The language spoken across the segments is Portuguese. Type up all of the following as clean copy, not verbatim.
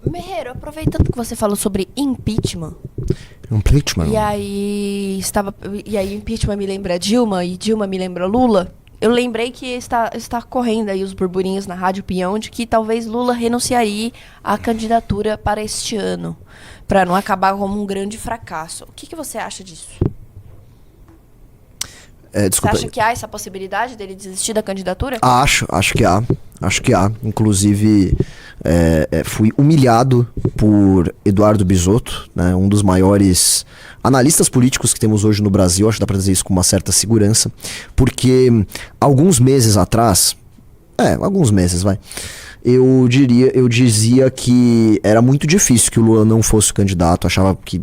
Merreiro, aproveitando que você falou sobre impeachment, Impeachment. e aí impeachment me lembra Dilma e Dilma me lembra Lula. Eu lembrei que está correndo aí os burburinhos na Rádio Peão de que talvez Lula renunciaria à candidatura para este ano, para não acabar como um grande fracasso. O que você acha disso? Desculpa. Você acha que há essa possibilidade dele desistir da candidatura? Acho que há. Inclusive, fui humilhado por Eduardo Bisotto, né, um dos maiores analistas políticos que temos hoje no Brasil. Acho que dá pra dizer isso com uma certa segurança, porque alguns meses atrás, eu dizia que era muito difícil que o Lula não fosse o candidato. Achava que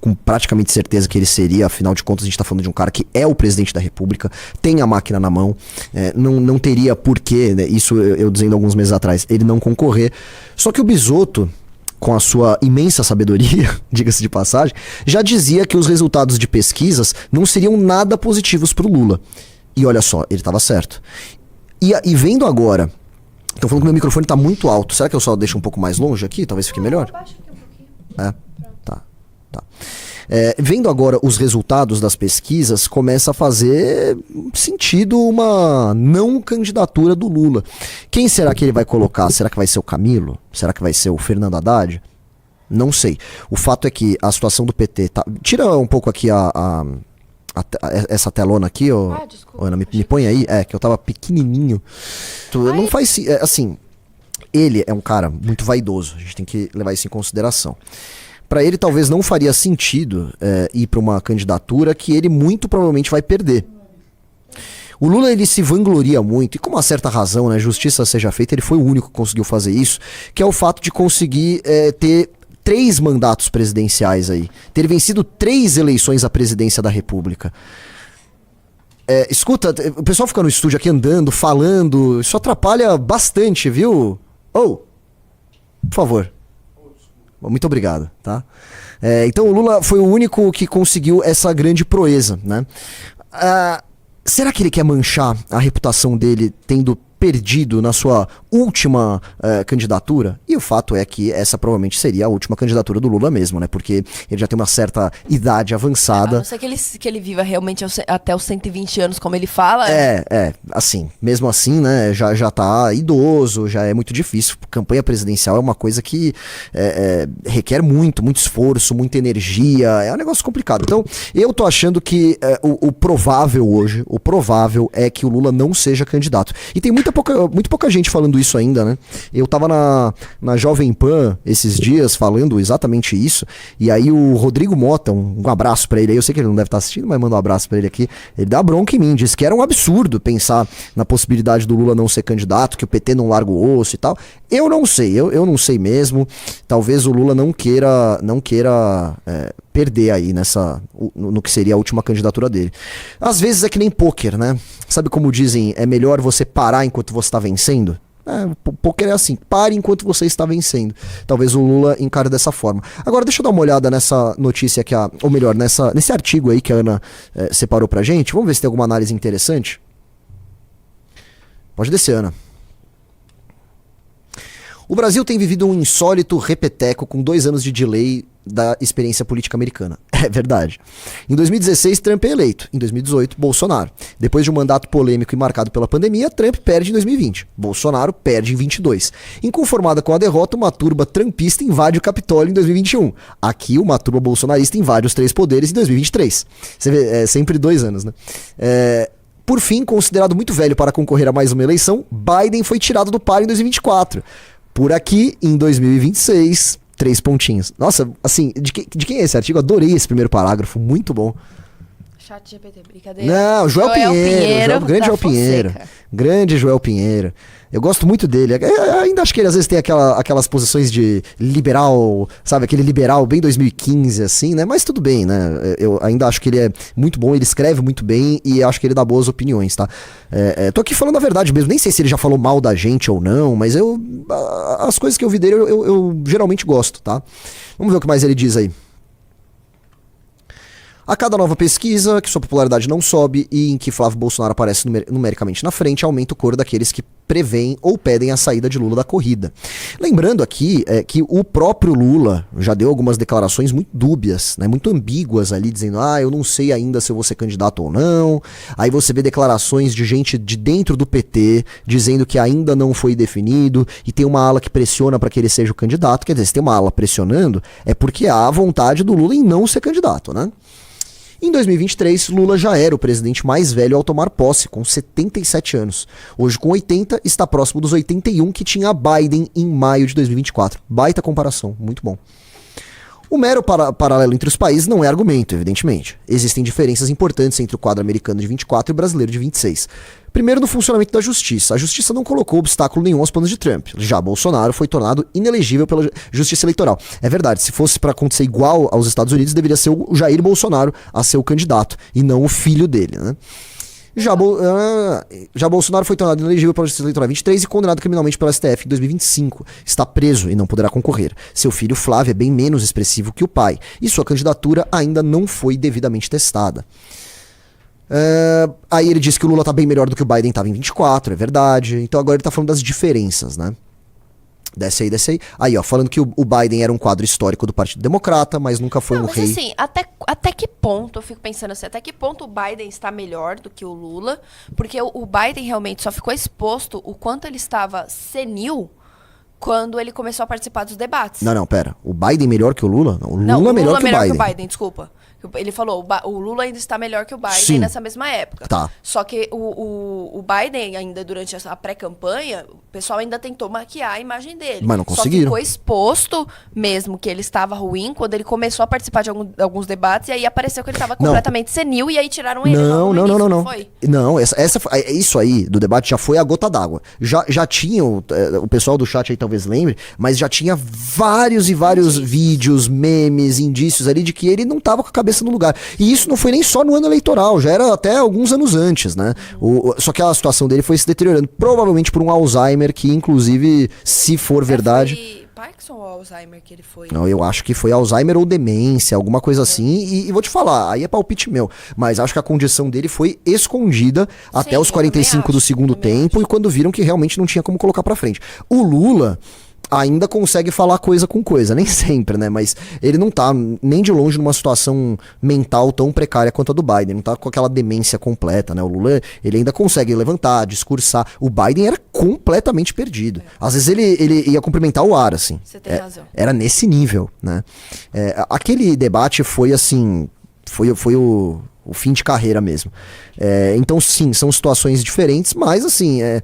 com praticamente certeza que ele seria. Afinal de contas, a gente tá falando de um cara que é o presidente da República, tem a máquina na mão, não teria porquê, né, isso eu dizendo alguns meses atrás, ele não concorrer. Só que o Bisotto, com a sua imensa sabedoria, diga-se de passagem, já dizia que os resultados de pesquisas não seriam nada positivos pro Lula. E olha só, ele estava certo. E vendo agora, tô falando que meu microfone tá muito alto, será que eu só deixo um pouco mais longe aqui? Talvez fique melhor? Abaixa aqui um pouquinho. Tá. Vendo agora os resultados das pesquisas, começa a fazer sentido uma não candidatura do Lula. Quem será que ele vai colocar? Será que vai ser o Camilo? Será que vai ser o Fernando Haddad? Não sei. O fato é que a situação do PT tá... Tira um pouco aqui essa telona aqui, desculpa. Ana, me põe aí. Que eu tava pequenininho. Não faz... assim, ele é um cara muito vaidoso. A gente tem que levar isso em consideração. Para ele talvez não faria sentido ir para uma candidatura que ele muito provavelmente vai perder. O Lula, ele se vangloria muito, e com uma certa razão, né, justiça seja feita, ele foi o único que conseguiu fazer isso, que é o fato de conseguir ter 3 mandatos presidenciais aí, ter vencido 3 eleições à presidência da República. Escuta, o pessoal fica no estúdio aqui andando, falando, isso atrapalha bastante, viu? Por favor. Muito obrigado, tá? Então o Lula foi o único que conseguiu essa grande proeza, né? Será que ele quer manchar a reputação dele tendo perdido na sua última candidatura? E o fato é que essa provavelmente seria a última candidatura do Lula mesmo, né? Porque ele já tem uma certa idade avançada. A não ser que ele viva realmente até os 120 anos, como ele fala. Assim, mesmo assim, né? Já tá idoso, já é muito difícil. Campanha presidencial é uma coisa que requer muito esforço, muita energia. É um negócio complicado. Então, eu tô achando que o provável é que o Lula não seja candidato. E tem muito pouca gente falando isso ainda, né? Eu tava na Jovem Pan esses dias falando exatamente isso, e aí o Rodrigo Mota, um abraço pra ele aí, eu sei que ele não deve estar assistindo, mas manda um abraço pra ele aqui, ele dá bronca em mim, disse que era um absurdo pensar na possibilidade do Lula não ser candidato, que o PT não larga o osso e tal. Eu não sei, eu não sei mesmo, talvez o Lula não queira perder aí no que seria a última candidatura dele. Às vezes é que nem pôquer, né? Sabe como dizem, é melhor você parar enquanto você está vencendo? Pôquer é assim, pare enquanto você está vencendo. Talvez o Lula encare dessa forma. Agora deixa eu dar uma olhada nessa notícia que ou melhor, nesse artigo aí que a Ana separou pra gente. Vamos ver se tem alguma análise interessante. Pode descer, Ana. O Brasil tem vivido um insólito repeteco com 2 anos de delay da experiência política americana. É verdade. Em 2016, Trump é eleito. Em 2018, Bolsonaro. Depois de um mandato polêmico e marcado pela pandemia, Trump perde em 2020. Bolsonaro perde em 2022. Inconformada com a derrota, uma turba trumpista invade o Capitólio em 2021. Aqui, uma turba bolsonarista invade os 3 poderes em 2023. Você vê, é sempre 2 anos, né? Por fim, considerado muito velho para concorrer a mais uma eleição, Biden foi tirado do páreo em 2024. Por aqui, em 2026, 3 pontinhos. Nossa, assim, de quem é esse artigo? Adorei esse primeiro parágrafo, muito bom. Chat GPT, brincadeira. Não, Joel Pinheiro, grande Joel Pinheiro. Grande Joel Pinheiro. Eu gosto muito dele. Eu ainda acho que ele às vezes tem aquelas posições de liberal, sabe? Aquele liberal bem 2015, assim, né? Mas tudo bem, né? Eu ainda acho que ele é muito bom, ele escreve muito bem e acho que ele dá boas opiniões, tá? Tô aqui falando a verdade mesmo. Nem sei se ele já falou mal da gente ou não, mas as coisas que eu vi dele eu geralmente gosto, tá? Vamos ver o que mais ele diz aí. A cada nova pesquisa, que sua popularidade não sobe e em que Flávio Bolsonaro aparece numericamente na frente, aumenta o coro daqueles que prevêem ou pedem a saída de Lula da corrida. Lembrando aqui que o próprio Lula já deu algumas declarações muito dúbias, né, muito ambíguas ali, dizendo, eu não sei ainda se eu vou ser candidato ou não. Aí você vê declarações de gente de dentro do PT dizendo que ainda não foi definido e tem uma ala que pressiona para que ele seja o candidato. Quer dizer, se tem uma ala pressionando, é porque há a vontade do Lula em não ser candidato, né? Em 2023, Lula já era o presidente mais velho ao tomar posse, com 77 anos. Hoje, com 80, está próximo dos 81 que tinha Biden em maio de 2024. Baita comparação, muito bom. O mero paralelo entre os países não é argumento, evidentemente. Existem diferenças importantes entre o quadro americano de 24 e o brasileiro de 26. Primeiro, no funcionamento da justiça. A justiça não colocou obstáculo nenhum aos planos de Trump. Já Bolsonaro foi tornado inelegível pela justiça eleitoral. É verdade, se fosse para acontecer igual aos Estados Unidos, deveria ser o Jair Bolsonaro a ser o candidato, e não o filho dele, né? Já Bolsonaro foi tornado inelegível pela Justiça Eleitoral em 23 e condenado criminalmente pela STF em 2025. Está preso e não poderá concorrer. Seu filho Flávio é bem menos expressivo que o pai, e sua candidatura ainda não foi devidamente testada. Aí ele disse que o Lula tá bem melhor do que o Biden estava em 24, é verdade. Então agora ele tá falando das diferenças, né? Desce aí. Aí, ó, falando que o Biden era um quadro histórico do Partido Democrata, mas nunca foi um rei. Mas assim, até que ponto, eu fico pensando assim, até que ponto o Biden está melhor do que o Lula? Porque o Biden realmente só ficou exposto o quanto ele estava senil quando ele começou a participar dos debates. Não, pera. O Biden melhor que o Lula? Não, o Lula é melhor que o Biden. Desculpa. Ele falou, o Lula ainda está melhor que o Biden. Sim. Nessa mesma época. Tá. Só que o Biden, ainda durante a pré-campanha, o pessoal ainda tentou maquiar a imagem dele. Mas não conseguiram. Só ficou exposto mesmo que ele estava ruim quando ele começou a participar de alguns debates, e aí apareceu que ele estava completamente senil, e aí tiraram ele. Não. Foi? Não, isso aí do debate já foi a gota d'água. Já tinha, o pessoal do chat aí talvez lembre, mas já tinha vários vídeos, memes, indícios ali de que ele não estava com a cabeça no lugar. E isso não foi nem só no ano eleitoral, já era até alguns anos antes, né? Só que a situação dele foi se deteriorando, provavelmente por um Alzheimer, que inclusive, se for verdade... Foi Parkinson ou Alzheimer que ele foi? Não, eu acho que foi Alzheimer ou demência, alguma coisa assim, e vou te falar, aí é palpite meu, mas acho que a condição dele foi escondida até os 45 do segundo tempo, e quando viram que realmente não tinha como colocar pra frente. O Lula ainda consegue falar coisa com coisa, nem sempre, né, mas ele não tá nem de longe numa situação mental tão precária quanto a do Biden, não tá com aquela demência completa, né, o Lula, ele ainda consegue levantar, discursar, o Biden era completamente perdido, às vezes ele ia cumprimentar o ar, assim. Você tem razão. Era nesse nível, né, aquele debate foi assim, foi o fim de carreira mesmo. Então, sim, são situações diferentes, mas, assim, é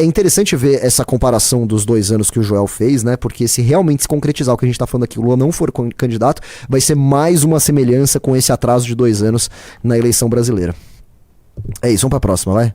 interessante ver essa comparação dos 2 anos que o Joel fez, né? Porque se realmente se concretizar o que a gente tá falando aqui, o Lula não for candidato, vai ser mais uma semelhança com esse atraso de 2 anos na eleição brasileira. É isso, vamos pra próxima, vai?